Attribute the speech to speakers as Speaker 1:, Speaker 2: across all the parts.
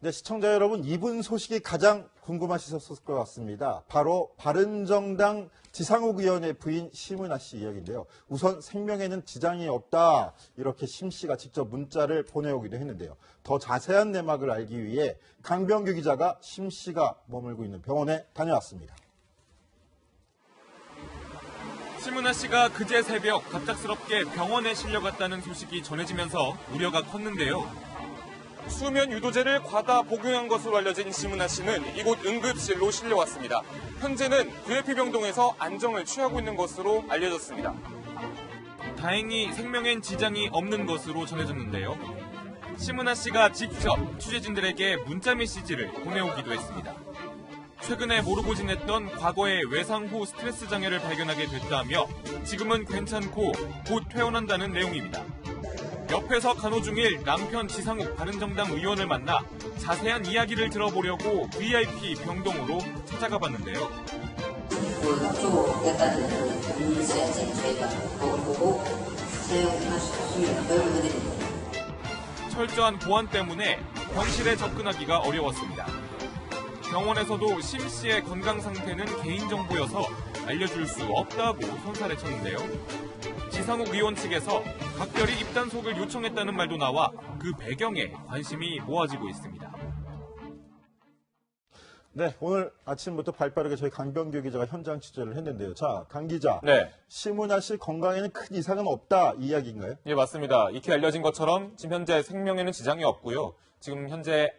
Speaker 1: 네, 시청자 여러분, 이분 소식이 가장 궁금하셨을 것 같습니다. 바로 바른정당 지상욱 의원의 부인 심은하 씨 이야기인데요. 우선 생명에는 지장이 없다, 이렇게 심 씨가 직접 문자를 보내오기도 했는데요. 더 자세한 내막을 알기 위해 강병규 기자가 심 씨가 머물고 있는 병원에 다녀왔습니다.
Speaker 2: 심은하 씨가 그제 새벽 갑작스럽게 병원에 실려갔다는 소식이 전해지면서 우려가 컸는데요. 수면 유도제를 과다 복용한 것으로 알려진 심은하 씨는 이곳 응급실로 실려왔습니다. 현재는 VIP병동에서 안정을 취하고 있는 것으로 알려졌습니다. 다행히 생명엔 지장이 없는 것으로 전해졌는데요. 심은하 씨가 직접 취재진들에게 문자 메시지를 보내오기도 했습니다. 최근에 모르고 지냈던 과거의 외상 후 스트레스 장애를 발견하게 됐다며 지금은 괜찮고 곧 퇴원한다는 내용입니다. 옆에서 간호 중일 남편 지상욱 바른정당 의원을 만나 자세한 이야기를 들어보려고 VIP 병동으로 찾아가 봤는데요.
Speaker 3: 협조됐다는 의미에서 저희가 보고 사용할 수 있는 도움을 드립니다.
Speaker 2: 철저한 보안 때문에 병실에 접근하기가 어려웠습니다. 병원에서도 심 씨의 건강 상태는 개인정보여서 알려줄 수 없다고 손살에 쳤는데요. 지상욱 의원 측에서 각별히 입단속을 요청했다는 말도 나와 그 배경에 관심이 모아지고 있습니다.
Speaker 1: 네, 오늘 아침부터 발빠르게 저희 강병규 기자가 현장 취재를 했는데요. 자, 강 기자.
Speaker 2: 네.
Speaker 1: 심은하 씨 건강에는 큰 이상은 없다, 이 이야기인가요?
Speaker 2: 예, 맞습니다. 익히 알려진 것처럼 지금 현재 생명에는 지장이 없고요. 지금 현재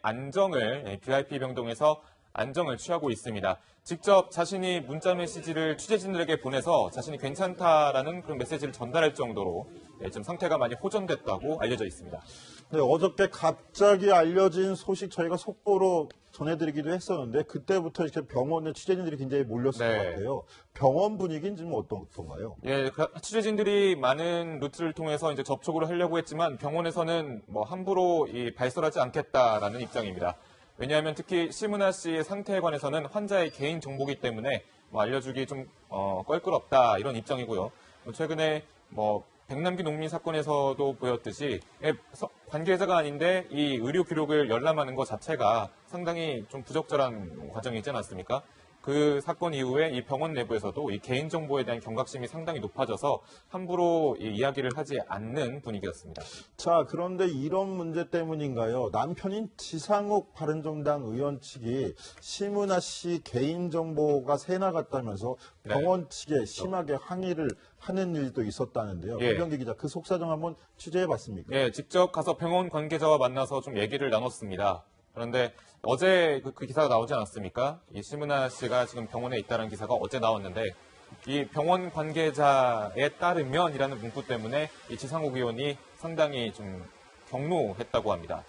Speaker 2: VIP 병동에서 안정을 취하고 있습니다. 직접 자신이 문자 메시지를 취재진들에게 보내서 자신이 괜찮다라는 그런 메시지를 전달할 정도로 지금 상태가 많이 호전됐다고 알려져 있습니다.
Speaker 1: 네, 어저께 갑자기 알려진 소식 저희가 속보로 전해드리기도 했었는데 그때부터 이렇게 병원에 취재진들이 굉장히 몰렸을 것 같아요. 병원 분위기는 지금 어떤가요?
Speaker 2: 예, 취재진들이 많은 루트를 통해서 이제 접촉을 하려고 했지만 병원에서는 함부로 발설하지 않겠다라는 입장입니다. 왜냐하면 특히 심은하 씨의 상태에 관해서는 환자의 개인 정보이기 때문에 알려주기 좀 껄끄럽다 이런 입장이고요. 최근에 백남기 농민 사건에서도 보였듯이 관계자가 아닌데 이 의료 기록을 열람하는 것 자체가 상당히 좀 부적절한 과정이지 않았습니까? 그 사건 이후에 이 병원 내부에서도 이 개인정보에 대한 경각심이 상당히 높아져서 함부로 이야기를 하지 않는 분위기였습니다.
Speaker 1: 자, 그런데 이런 문제 때문인가요? 남편인 지상욱 바른정당 의원 측이 심은하 씨 개인정보가 새 나갔다면서 병원 측에 심하게 항의를 하는 일도 있었다는데요. 강병규 기자, 그 속사정 한번 취재해봤습니까?
Speaker 2: 예, 직접 가서 병원 관계자와 만나서 좀 얘기를 나눴습니다. 그런데 어제 그 기사가 나오지 않았습니까? 이 심은하 씨가 지금 병원에 있다는 기사가 어제 나왔는데 이 병원 관계자에 따르면이라는 문구 때문에 이 지상욱 의원이 상당히 좀 경로했다고 합니다.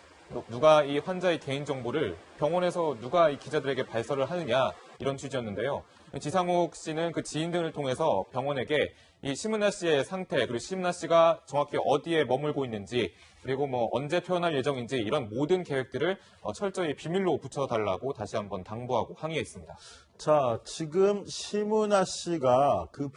Speaker 2: 누가 이 환자의 개인정보를 병원에서 누가 이 기자들에게 발설을 하느냐 이런 취지였는데요. 지상욱 씨는 그 지인들을 통해서 병원에게 이 심은하 씨의 상태 그리고 심은하 씨가 정확히 어디에 머물고 있는지 그리고 언제 퇴원할 예정인지 이런 모든 계획들을 철저히 비밀로 붙여달라고 다시 한번 당부하고 항의했습니다.
Speaker 1: 자, 지금 심은하 씨가 그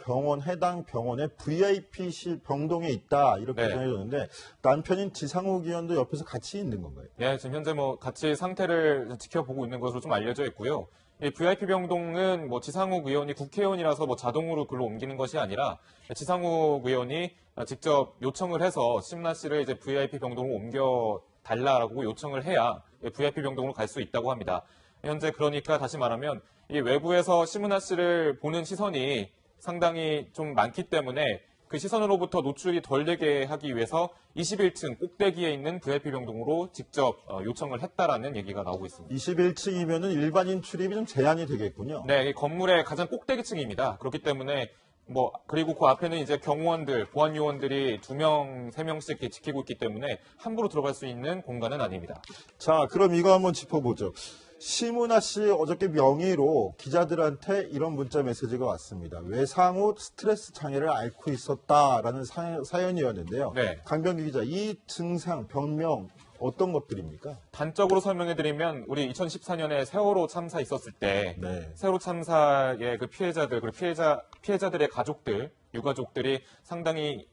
Speaker 1: 해당 병원의 VIP실 병동에 있다 이렇게 전해졌는데 남편인 지상욱 의원도 옆에서 같이 있는 건가요?
Speaker 2: 네, 지금 현재 같이 상태를 지켜보고 있는 것으로 좀 알려져 있고요. 이 VIP 병동은 지상욱 의원이 국회의원이라서 자동으로 글로 옮기는 것이 아니라 지상욱 의원이 직접 요청을 해서 심은하 씨를 이제 VIP 병동으로 옮겨 달라라고 요청을 해야 VIP 병동으로 갈 수 있다고 합니다. 현재 그러니까 다시 말하면 이 외부에서 심은하 씨를 보는 시선이 상당히 좀 많기 때문에 그 시선으로부터 노출이 덜 되게 하기 위해서 21층 꼭대기에 있는 VIP 병동으로 직접 요청을 했다라는 얘기가 나오고 있습니다.
Speaker 1: 21층이면은 일반인 출입이 좀 제한이 되겠군요.
Speaker 2: 네, 이 건물의 가장 꼭대기층입니다. 그렇기 때문에 그리고 그 앞에는 이제 경호원들, 보안 요원들이 2명, 3명씩 이렇게 지키고 있기 때문에 함부로 들어갈 수 있는 공간은 아닙니다.
Speaker 1: 자, 그럼 이거 한번 짚어보죠. 심은하 씨 어저께 명의로 기자들한테 이런 문자 메시지가 왔습니다. 외상 후 스트레스 장애를 앓고 있었다라는 사연이었는데요.
Speaker 2: 네.
Speaker 1: 강병규 기자, 이 증상, 병명 어떤 것들입니까?
Speaker 2: 단적으로 설명해드리면 우리 2014년에 세월호 참사 있었을 때 세월호 참사의 그 피해자들 그리고 피해자들의 가족들, 유가족들이 상당히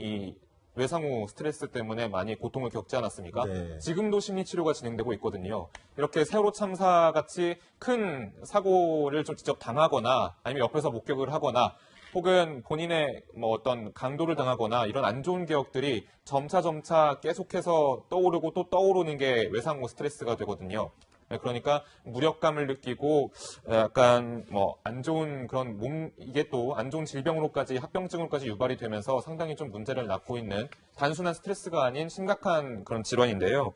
Speaker 2: 외상후 스트레스 때문에 많이 고통을 겪지 않았습니까?
Speaker 1: 네.
Speaker 2: 지금도 심리치료가 진행되고 있거든요. 이렇게 세월호 참사 같이 큰 사고를 좀 직접 당하거나 아니면 옆에서 목격을 하거나 혹은 본인의 뭐 어떤 강도를 당하거나 이런 안 좋은 기억들이 점차 계속해서 떠오르고 또 떠오르는 게 외상후 스트레스가 되거든요. 네, 그러니까 무력감을 느끼고 약간 뭐 안 좋은 그런 이게 또 안 좋은 질병으로까지 합병증으로까지 유발이 되면서 상당히 좀 문제를 낳고 있는 단순한 스트레스가 아닌 심각한 그런 질환인데요.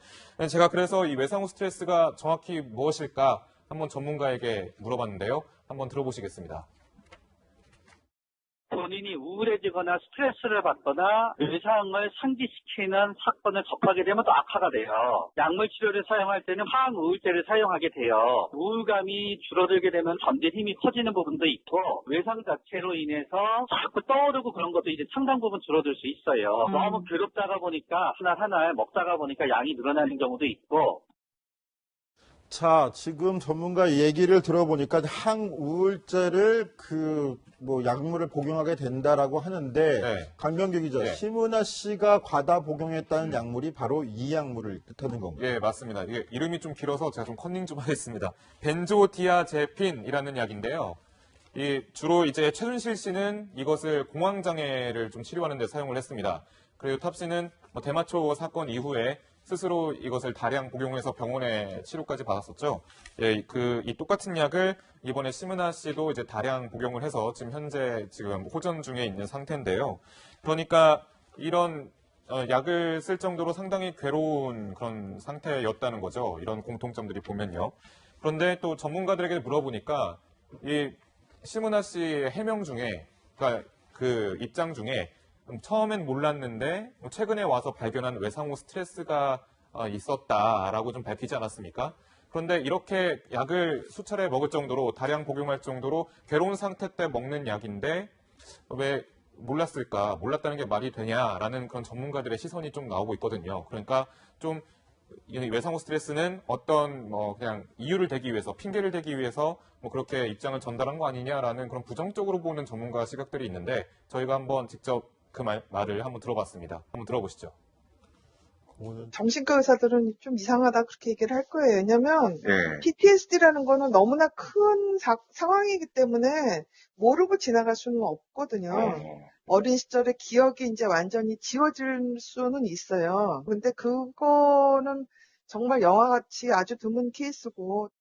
Speaker 2: 제가 그래서 이 외상후 스트레스가 정확히 무엇일까 한번 전문가에게 물어봤는데요. 한번 들어보시겠습니다.
Speaker 4: 본인이 우울해지거나 스트레스를 받거나 외상을 상기시키는 사건을 접하게 되면 또 악화가 돼요. 약물 치료를 사용할 때는 항우울제를 사용하게 돼요. 우울감이 줄어들게 되면 견딜 힘이 커지는 부분도 있고 외상 자체로 인해서 자꾸 떠오르고 그런 것도 이제 상당 부분 줄어들 수 있어요. 너무 괴롭다가 보니까 하나 먹다가 보니까 양이 늘어나는 경우도 있고.
Speaker 1: 자, 지금 전문가 얘기를 들어보니까 항우울제를 약물을 복용하게 된다라고 하는데
Speaker 2: 네.
Speaker 1: 강병규 기자,
Speaker 2: 네.
Speaker 1: 심은하 씨가 과다 복용했다는 약물이 바로 이 약물을 뜻하는 건가요?
Speaker 2: 예, 맞습니다. 이게 이름이 좀 길어서 제가 좀 컨닝 좀 하겠습니다. 벤조디아제핀이라는 약인데요. 주로 이제 최순실 씨는 이것을 공황장애를 좀 치료하는 데 사용을 했습니다. 그리고 탑 씨는 대마초 사건 이후에 스스로 이것을 다량 복용해서 병원에 치료까지 받았었죠. 예, 이 똑같은 약을 이번에 심은하 씨도 이제 다량 복용을 해서 지금 호전 중에 있는 상태인데요. 그러니까 이런 약을 쓸 정도로 상당히 괴로운 그런 상태였다는 거죠. 이런 공통점들이 보면요. 그런데 또 전문가들에게 물어보니까 이 심은하 씨의 해명 중에, 그러니까 그 입장 중에 처음엔 몰랐는데 최근에 와서 발견한 외상후 스트레스가 있었다라고 좀 밝히지 않았습니까? 그런데 이렇게 약을 수차례 먹을 정도로 다량 복용할 정도로 괴로운 상태 때 먹는 약인데 왜 몰랐을까? 몰랐다는 게 말이 되냐라는 그런 전문가들의 시선이 좀 나오고 있거든요. 그러니까 좀 이 외상후 스트레스는 어떤 그냥 이유를 대기 위해서, 핑계를 대기 위해서 그렇게 입장을 전달한 거 아니냐라는 그런 부정적으로 보는 전문가 시각들이 있는데 저희가 한번 직접 그 말을 한번 들어봤습니다. 한번 들어보시죠.
Speaker 5: 정신과 의사들은 좀 이상하다 그렇게 얘기를 할 거예요. 왜냐면
Speaker 6: 네.
Speaker 5: PTSD라는 거는 너무나 큰 상황이기 때문에 모르고 지나갈 수는 없거든요. 어린 시절의 기억이 이제 완전히 지워질 수는 있어요. 근데 그거는 정말 영화같이 아주 드문 케이스고.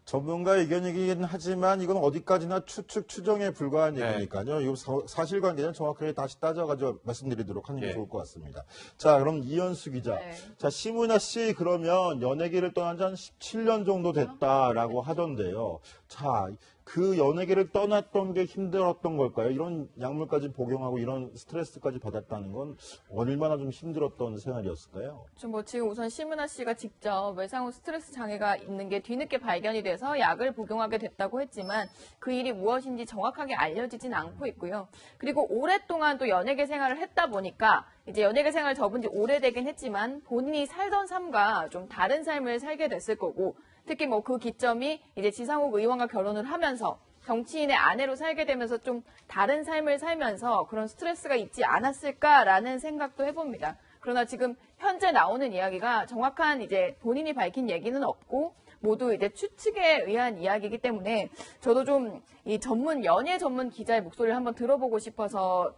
Speaker 1: 전문가 의견이긴 하지만 이건 어디까지나 추정에 불과한
Speaker 2: 네.
Speaker 1: 얘기니까요. 이 사실관계는 정확하게 다시 따져가지고 말씀드리도록 하는 게
Speaker 2: 예.
Speaker 1: 좋을 것 같습니다. 자, 그럼 이현수 기자.
Speaker 7: 네.
Speaker 1: 자, 심은하 씨 그러면 연예계를 떠난 지 한 17년 정도 됐다라고 하던데요. 자, 그 연예계를 떠났던 게 힘들었던 걸까요? 이런 약물까지 복용하고 이런 스트레스까지 받았다는 건 얼마나 좀 힘들었던 생활이었을까요?
Speaker 7: 지금 우선 심은하 씨가 직접 외상후 스트레스 장애가 있는 게 뒤늦게 발견이 돼서 약을 복용하게 됐다고 했지만 그 일이 무엇인지 정확하게 알려지진 않고 있고요. 그리고 오랫동안 또 연예계 생활을 했다 보니까 이제 연예계 생활을 접은 지 오래되긴 했지만 본인이 살던 삶과 좀 다른 삶을 살게 됐을 거고 특히 그 기점이 이제 지상욱 의원과 결혼을 하면서 정치인의 아내로 살게 되면서 좀 다른 삶을 살면서 그런 스트레스가 있지 않았을까라는 생각도 해봅니다. 그러나 지금 현재 나오는 이야기가 정확한 이제 본인이 밝힌 얘기는 없고 모두 이제 추측에 의한 이야기이기 때문에 저도 좀 이 연예 전문 기자의 목소리를 한번 들어보고 싶어서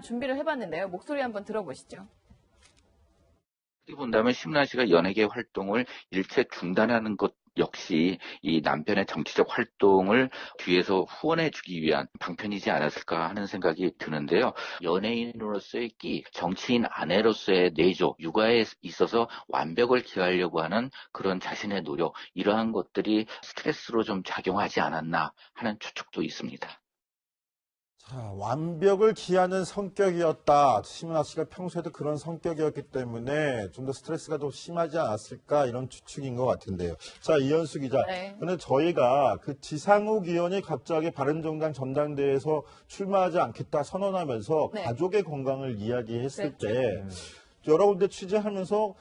Speaker 7: 준비를 해봤는데요. 목소리 한번 들어보시죠.
Speaker 6: 어떻게 본다면 심은하 씨가 연예계 활동을 일체 중단하는 것 역시 이 남편의 정치적 활동을 뒤에서 후원해주기 위한 방편이지 않았을까 하는 생각이 드는데요. 연예인으로서의 끼, 정치인 아내로서의 내조, 육아에 있어서 완벽을 기하려고 하는 그런 자신의 노력, 이러한 것들이 스트레스로 좀 작용하지 않았나 하는 추측도 있습니다.
Speaker 1: 자, 완벽을 기하는 성격이었다. 심은하 씨가 평소에도 그런 성격이었기 때문에 좀 더 스트레스가 더 심하지 않았을까 이런 추측인 것 같은데요. 자, 이현수 기자.
Speaker 7: 네.
Speaker 1: 근데 저희가 그 지상욱 의원이 갑자기 바른정당 전당대회에서 출마하지 않겠다 선언하면서
Speaker 7: 네.
Speaker 1: 가족의 건강을 이야기했을
Speaker 7: 그렇죠.
Speaker 1: 때 여러 군데 취재하면서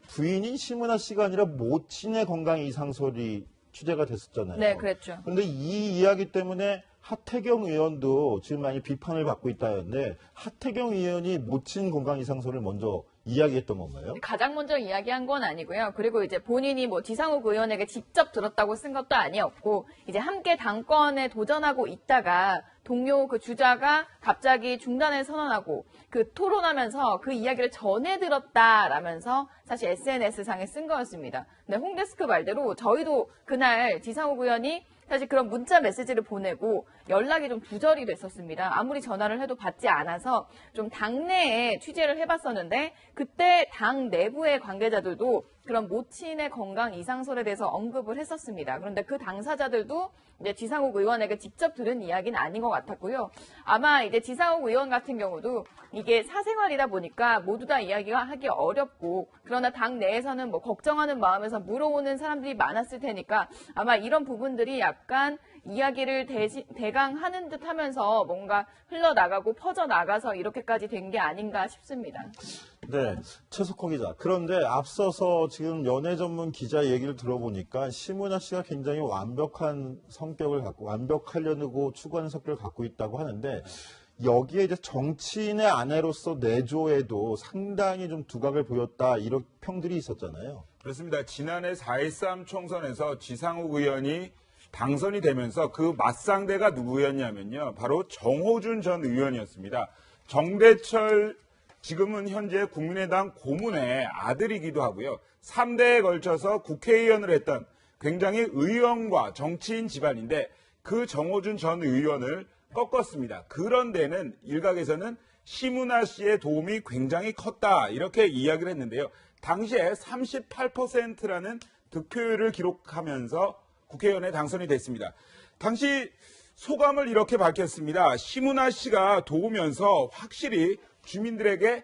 Speaker 1: 부인인 심은하 씨가 아니라 모친의 건강 이상설이 취재가 됐었잖아요.
Speaker 7: 네, 그랬죠.
Speaker 1: 그런데 이 이야기 때문에 하태경 의원도 지금 많이 비판을 받고 있다는데 하태경 의원이 모친 건강 이상설을 먼저 이야기했던 건가요?
Speaker 7: 가장 먼저 이야기한 건 아니고요. 그리고 이제 본인이 뭐 지상욱 의원에게 직접 들었다고 쓴 것도 아니었고, 이제 함께 당권에 도전하고 있다가 동료 그 주자가 갑자기 중단을 선언하고 그 토론하면서 그 이야기를 전해 들었다라면서 사실 SNS상에 쓴 거였습니다. 근데 홍데스크 말대로 저희도 그날 지상욱 의원이 사실 그런 문자 메시지를 보내고 연락이 좀 두절이 됐었습니다. 아무리 전화를 해도 받지 않아서 좀 당내에 취재를 해봤었는데 그때 당 내부의 관계자들도 그런 모친의 건강 이상설에 대해서 언급을 했었습니다. 그런데 그 당사자들도 이제 지상욱 의원에게 직접 들은 이야기는 아닌 것 같았고요. 아마 이제 지상욱 의원 같은 경우도 이게 사생활이다 보니까 모두 다 이야기가 하기 어렵고, 그러나 당 내에서는 뭐 걱정하는 마음에서 물어오는 사람들이 많았을 테니까 아마 이런 부분들이 약간 이야기를 대강하는 듯 하면서 뭔가 흘러나가고 퍼져나가서 이렇게까지 된 게 아닌가 싶습니다.
Speaker 1: 네, 최석호 기자. 그런데 앞서서 지금 연예 전문 기자 얘기를 들어보니까 심은하 씨가 굉장히 완벽한 성격을 갖고 완벽하려고 추구하는 성격을 갖고 있다고 하는데 여기에 이제 정치인의 아내로서 내조에도 상당히 좀 두각을 보였다 이런 평들이 있었잖아요.
Speaker 8: 그렇습니다. 지난해 4.13 총선에서 지상욱 의원이 당선이 되면서 그 맞상대가 누구였냐면요. 바로 정호준 전 의원이었습니다. 정대철 지금은 현재 국민의당 고문의 아들이기도 하고요. 3대에 걸쳐서 국회의원을 했던 굉장히 의원과 정치인 집안인데 그 정호준 전 의원을 꺾었습니다. 그런 데는 일각에서는 심은하 씨의 도움이 굉장히 컸다 이렇게 이야기를 했는데요. 당시에 38%라는 득표율을 기록하면서 국회의원에 당선이 됐습니다. 당시 소감을 이렇게 밝혔습니다. 심은하 씨가 도우면서 확실히 주민들에게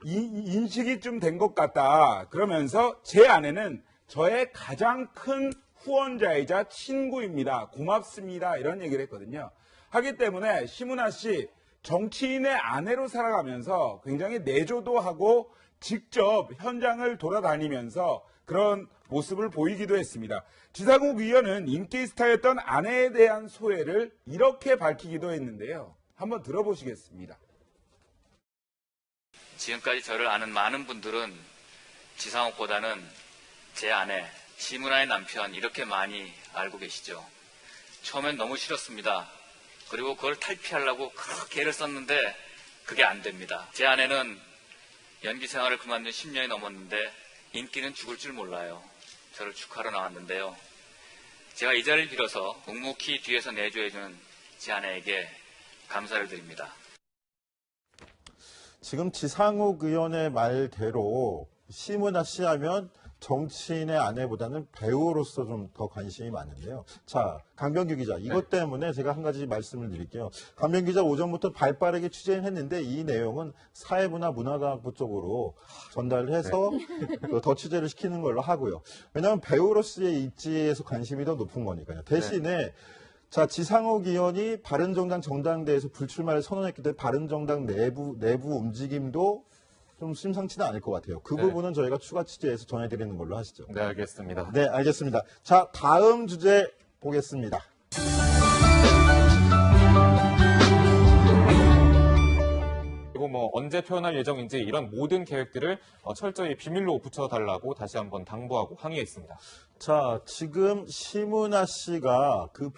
Speaker 8: 인식이 좀 된 것 같다. 그러면서 제 아내는 저의 가장 큰 후원자이자 친구입니다. 고맙습니다. 이런 얘기를 했거든요. 하기 때문에 심은하 씨 정치인의 아내로 살아가면서 굉장히 내조도 하고 직접 현장을 돌아다니면서 그런 모습을 보이기도 했습니다. 지상욱 의원은 인기 스타였던 아내에 대한 소회를 이렇게 밝히기도 했는데요. 한번 들어보시겠습니다.
Speaker 6: 지금까지 저를 아는 많은 분들은 지상욱보다는 제 아내, 심은하의 남편 이렇게 많이 알고 계시죠. 처음엔 너무 싫었습니다. 그리고 그걸 탈피하려고 그렇게 애를 썼는데 그게 안 됩니다. 제 아내는 연기 생활을 그만둔 10년이 넘었는데 인기는 죽을 줄 몰라요. 저를 축하하러 나왔는데요. 제가 이 자리를 빌어서 묵묵히 뒤에서 내조해주는 제 아내에게 감사를 드립니다.
Speaker 1: 지금 지상욱 의원의 말대로 심은하 씨 하면 정치인의 아내보다는 배우로서 좀 더 관심이 많은데요. 자, 강병규 기자, 이것 때문에 제가 한 가지 말씀을 드릴게요. 강병규 기자 오전부터 발빠르게 취재했는데 이 내용은 사회부나 문화과학부 쪽으로 전달을 해서 더 취재를 시키는 걸로 하고요. 왜냐하면 배우로서의 입지에서 관심이 더 높은 거니까요. 대신에 자, 지상욱 의원이 바른정당 정당대회에서 불출마를 선언했기 때문에 바른정당 내부 움직임도 좀 심상치는 않을 것 같아요. 그 부분은 저희가 추가 취재해서 전해드리는 걸로 하시죠.
Speaker 2: 네, 알겠습니다.
Speaker 1: 네, 알겠습니다. 자, 다음 주제 보겠습니다.
Speaker 2: 그리고 뭐 언제 표현할 예정인지 이런 모든 계획들을 철저히 비밀로 붙여달라고 다시 한번 당부하고 항의했습니다.
Speaker 1: 자, 지금 심은하 씨가 그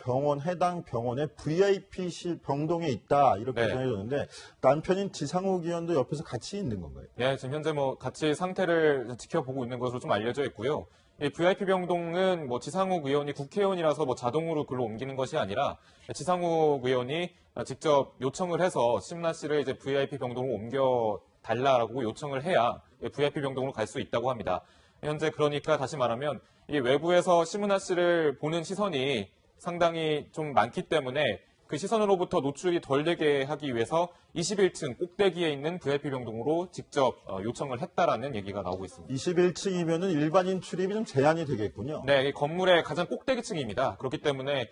Speaker 1: 해당 병원의 VIP실 병동에 있다 이렇게
Speaker 2: 네.
Speaker 1: 전해졌는데 남편인 지상욱 의원도 옆에서 같이 있는 건가요?
Speaker 2: 네, 지금 현재 뭐 같이 상태를 지켜보고 있는 것으로 좀 알려져 있고요. 이 VIP 병동은 뭐 지상욱 의원이 국회의원이라서 뭐 자동으로 글로 옮기는 것이 아니라 지상욱 의원이 직접 요청을 해서 심은하 씨를 이제 VIP 병동으로 옮겨 달라고 요청을 해야 VIP 병동으로 갈 수 있다고 합니다. 현재 그러니까 다시 말하면 이 외부에서 심은하 씨를 보는 시선이 상당히 좀 많기 때문에 그 시선으로부터 노출이 덜 되게 하기 위해서 21층 꼭대기에 있는 VIP 병동으로 직접 요청을 했다라는 얘기가 나오고 있습니다.
Speaker 1: 21층이면은 일반인 출입이 좀 제한이 되겠군요.
Speaker 2: 네, 이 건물의 가장 꼭대기층입니다. 그렇기 때문에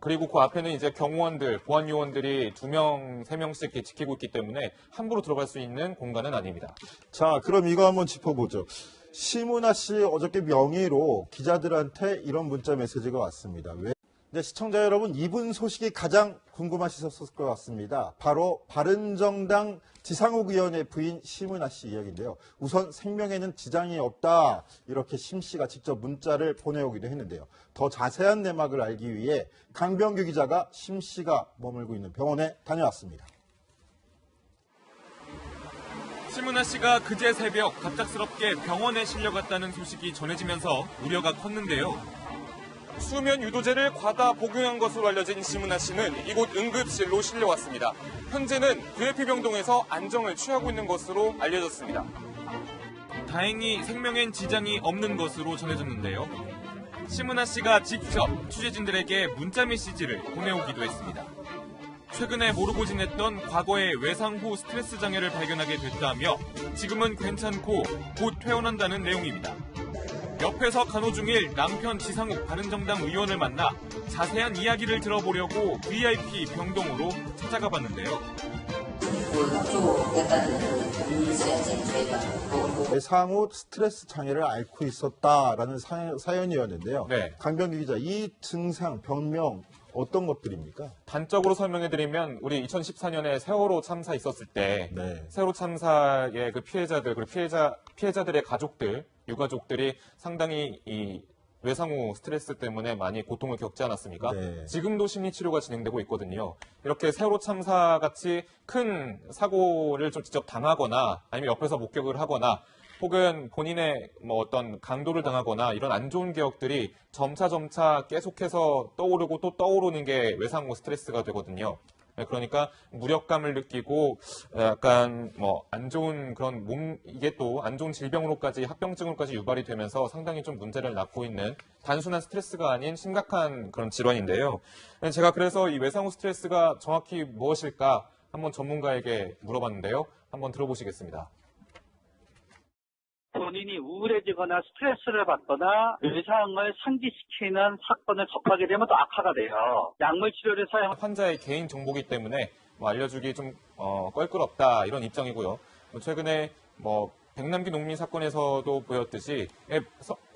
Speaker 2: 그리고 그 앞에는 이제 경호원들, 보안 요원들이 2명, 3명씩 이렇게 지키고 있기 때문에 함부로 들어갈 수 있는 공간은 아닙니다.
Speaker 1: 자, 그럼 이거 한번 짚어보죠. 심은하 씨 어저께 명의로 기자들한테 이런 문자 메시지가 왔습니다. 네, 시청자 여러분, 이분 소식이 가장 궁금하셨을 것 같습니다. 바로 바른정당 지상욱 의원의 부인 심은하 씨 이야기인데요. 우선 생명에는 지장이 없다, 이렇게 심 씨가 직접 문자를 보내오기도 했는데요. 더 자세한 내막을 알기 위해 강병규 기자가 심 씨가 머물고 있는 병원에 다녀왔습니다.
Speaker 2: 심은하 씨가 그제 새벽 갑작스럽게 병원에 실려갔다는 소식이 전해지면서 우려가 컸는데요. 수면 유도제를 과다 복용한 것으로 알려진 심은하 씨는 이곳 응급실로 실려왔습니다. 현재는 VIP병동에서 안정을 취하고 있는 것으로 알려졌습니다. 다행히 생명엔 지장이 없는 것으로 전해졌는데요. 심은하 씨가 직접 취재진들에게 문자 메시지를 보내오기도 했습니다. 최근에 모르고 지냈던 과거의 외상 후 스트레스 장애를 발견하게 됐다며 지금은 괜찮고 곧 퇴원한다는 내용입니다. 옆에서 간호 중일 남편 지상욱 바른정당 의원을 만나 자세한 이야기를 들어보려고 VIP 병동으로 찾아가 봤는데요.
Speaker 1: 외상 후 스트레스 장애를 앓고 있었다라는 사연이었는데요.
Speaker 2: 네.
Speaker 1: 강병규 기자, 이 증상, 병명 어떤 것들입니까?
Speaker 2: 단적으로 설명해드리면 우리 2014년에 세월호 참사 있었을 때
Speaker 1: 네.
Speaker 2: 세월호 참사의 그 피해자들 그리고 피해자들의 가족들, 유가족들이 상당히 이 외상 후 스트레스 때문에 많이 고통을 겪지 않았습니까?
Speaker 1: 네.
Speaker 2: 지금도 심리치료가 진행되고 있거든요. 이렇게 세월호 참사 같이 큰 사고를 좀 직접 당하거나 아니면 옆에서 목격을 하거나 혹은 본인의 뭐 어떤 강도를 당하거나 이런 안 좋은 기억들이 점차 계속해서 떠오르고 또 떠오르는 게 외상 후 스트레스가 되거든요. 그러니까 무력감을 느끼고 약간 뭐 안 좋은 그런 이게 또 안 좋은 질병으로까지 합병증으로까지 유발이 되면서 상당히 좀 문제를 낳고 있는 단순한 스트레스가 아닌 심각한 그런 질환인데요. 제가 그래서 이 외상 후 스트레스가 정확히 무엇일까 한번 전문가에게 물어봤는데요. 한번 들어보시겠습니다.
Speaker 4: 본인이 우울해지거나 스트레스를 받거나 외상을 상기시키는 사건을 접하게 되면 또 악화가 돼요. 약물 치료를 사용.
Speaker 2: 환자의 개인 정보기 때문에 뭐 알려주기 좀 껄끄럽다 이런 입장이고요. 최근에 뭐 백남기 농민 사건에서도 보였듯이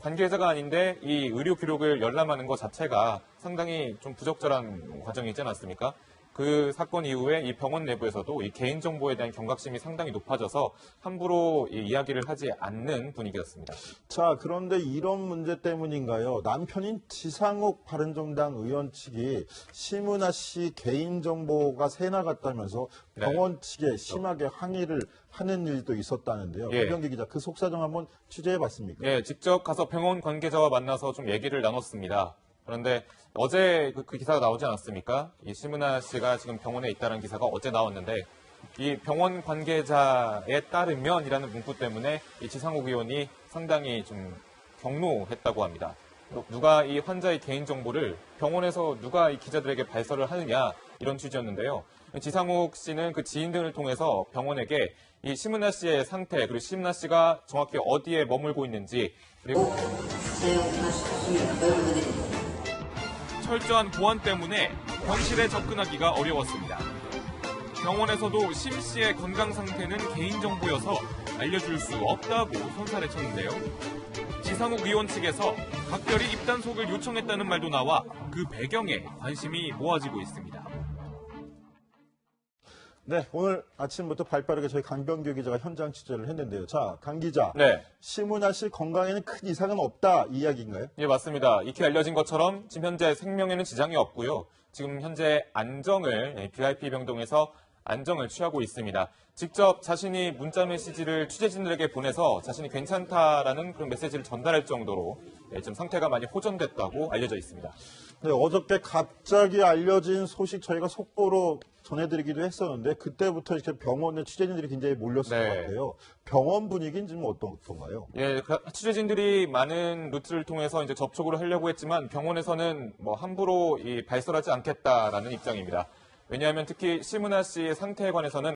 Speaker 2: 관계자가 아닌데 이 의료 기록을 열람하는 것 자체가 상당히 좀 부적절한 과정이 있지 않았습니까? 그 사건 이후에 이 병원 내부에서도 이 개인정보에 대한 경각심이 상당히 높아져서 함부로 이 이야기를 하지 않는 분위기였습니다.
Speaker 1: 자, 그런데 이런 문제 때문인가요? 남편인 지상욱 바른정당 의원 측이 심은하 씨 개인정보가 새나갔다면서 병원 측에 심하게 항의를 하는 일도 있었다는데요.
Speaker 2: 예.
Speaker 1: 강병기 기자, 그 속사정 한번 취재해봤습니까?
Speaker 2: 예, 직접 가서 병원 관계자와 만나서 좀 얘기를 나눴습니다. 그런데 어제 그 기사가 나오지 않았습니까? 이 심은하 씨가 지금 병원에 있다는 기사가 어제 나왔는데 이 병원 관계자에 따르면이라는 문구 때문에 이 지상욱 의원이 상당히 좀 경로했다고 합니다. 누가 이 환자의 개인정보를 병원에서 누가 이 기자들에게 발설을 하느냐 이런 취지였는데요. 지상욱 씨는 그 지인 등을 통해서 병원에게 이 심은하 씨의 상태 그리고 심은하 씨가 정확히 어디에 머물고 있는지 그리고 철저한 보안 때문에 병실에 접근하기가 어려웠습니다. 병원에서도 심 씨의 건강 상태는 개인정보여서 알려줄 수 없다고 손살에 쳤는데요. 지상욱 의원 측에서 각별히 입단속을 요청했다는 말도 나와 그 배경에 관심이 모아지고 있습니다.
Speaker 1: 네, 오늘 아침부터 발빠르게 저희 강병규 기자가 현장 취재를 했는데요. 자, 강 기자.
Speaker 2: 네.
Speaker 1: 심은하 씨 건강에는 큰 이상은 없다, 이 이야기인가요?
Speaker 2: 예, 맞습니다. 익히 알려진 것처럼 지금 현재 생명에는 지장이 없고요. 지금 현재 VIP 병동에서 안정을 취하고 있습니다. 직접 자신이 문자 메시지를 취재진들에게 보내서 자신이 괜찮다라는 그런 메시지를 전달할 정도로 지금 상태가 많이 호전됐다고 알려져 있습니다.
Speaker 1: 네, 어저께 갑자기 알려진 소식 저희가 속보로 전해드리기도 했었는데 그때부터 이렇게 병원에 취재진들이 굉장히 몰렸을
Speaker 2: 네.
Speaker 1: 것 같아요. 병원 분위기는 지금 어떤가요?
Speaker 2: 예, 취재진들이 많은 루트를 통해서 이제 접촉을 하려고 했지만 병원에서는 뭐 함부로 발설하지 않겠다라는 입장입니다. 왜냐하면 특히 심은하 씨의 상태에 관해서는